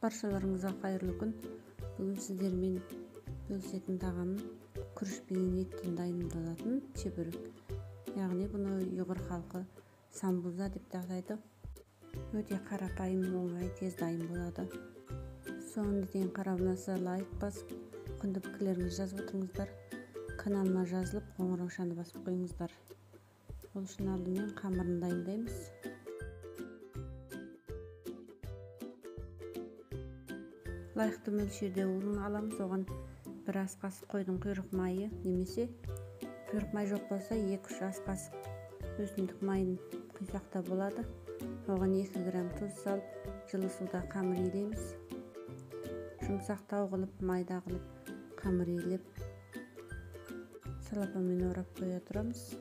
Баршаларыңызға қайырлы күн. Бүгін сіздермен бөлісетін тағамым күріш пенен еттен дайындалатын чебурек. Яғни бұны ұйғыр халқы самбуза деп те атайды. Өте қарапайым, оңай, тез дайын болады. Соңында дейін қарауыңызға лайк басып, құнды пікірлеріңізді жазып отырыңыздар. Каналыма жазылып, қоңырау шаны басып қойыңыздар. Ол үшін алдымен қамырын дайындаймыз. Лайықты мөлшерде ұн аламыз. Оған бір ас қасық қойдың құйрық майы, немесе құйрық май жоқ болса 2-3 ас қасық өсімдік майын құйсақ та болады. Оған 2 грамм тұз салып, жылы суда қамыр илейміз. Жұмсақтау қылып, майда қылып, қамыр илеп, салапамен орап қоя тұрамыз.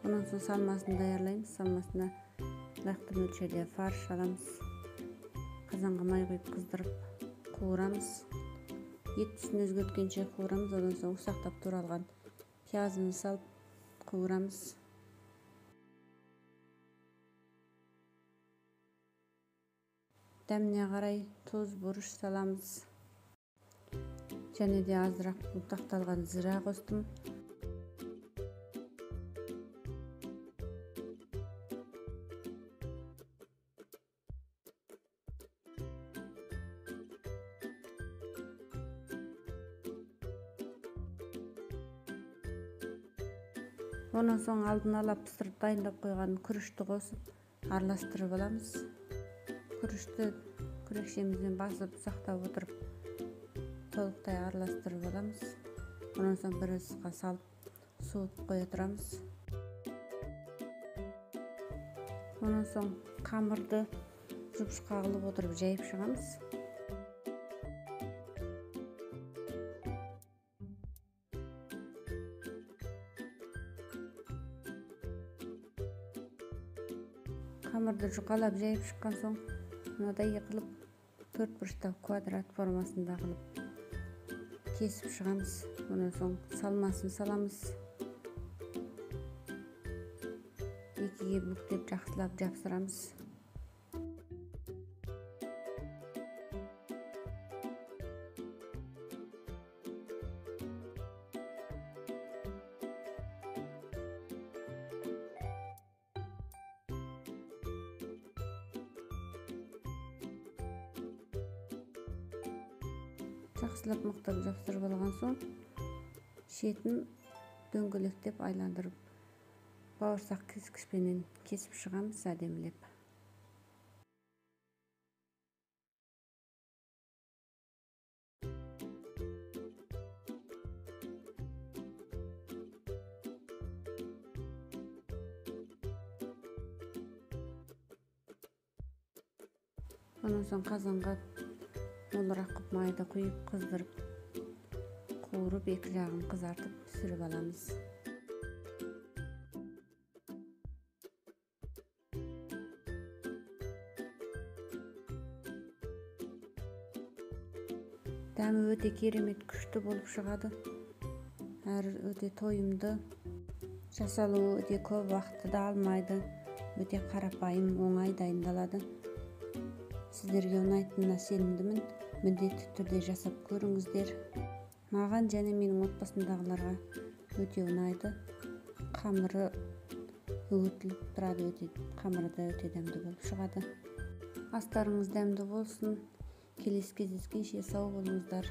Ondan soң салмасын даярлаймыз. Салмасына лайықты мөлшерде фарш аламыз. Қазанға май құйып қыздырып қуырамыз. Ет түсін өзгерткенше қуырамыз. Одан соң ұсақтап туралған пиязын салып қуырамыз. Дәміне қарай тұз, бұрыш саламыз. Және де азырақ ұнтақталған зира қостым. Ondan soң алдын ала пісіріп дайындап қойған күрішті қосып араластырып аламыз. Күрішті күрекшемізбен басып ұсақтап отырып толықтай араластырып аламыз. Ondan соң бір ыдысқа салып суытып қоя тұрамыз. Ondan соң қамырды жупышқа қылып отырып жайып шығамыз. Қамырды жұқалап жайып шыққан соң, мынадай қылып 4 бұрыштап квадрат формасында қылып кесіп шығамыз. Онан соң салмасын саламыз. 2-ге бүктеп жақсылап жапсырамыз. Жақсылап мықтап жапсырып алған соң, шетін дөңгелектеп айландырып, бауырсақ кескішпенен кесіп шығамыз әдемілеп. Ondan соң қазанға молырақ қып майды құйып қыздырып, қуырып 2 жағын қызартып пісіріп аламыз. Дәмі өте керемет, күшті болып шығады. Әрі өте тойымды, жасалуы өте көп уақытты да алмайды. Өте қарапайым, оңай дайындалады. Сіздерге ұнайтынына сенімдімін. Міндетті түрде жасап көріңіздер. Маған және менің отбасымдағыларға өте ұнайды. Қамыры үгітіліп тұрады, қамыры да өте дәмді болып шығады. Астарыңыз дәмді болсын. Келесі кездескенше сау болыңыздар.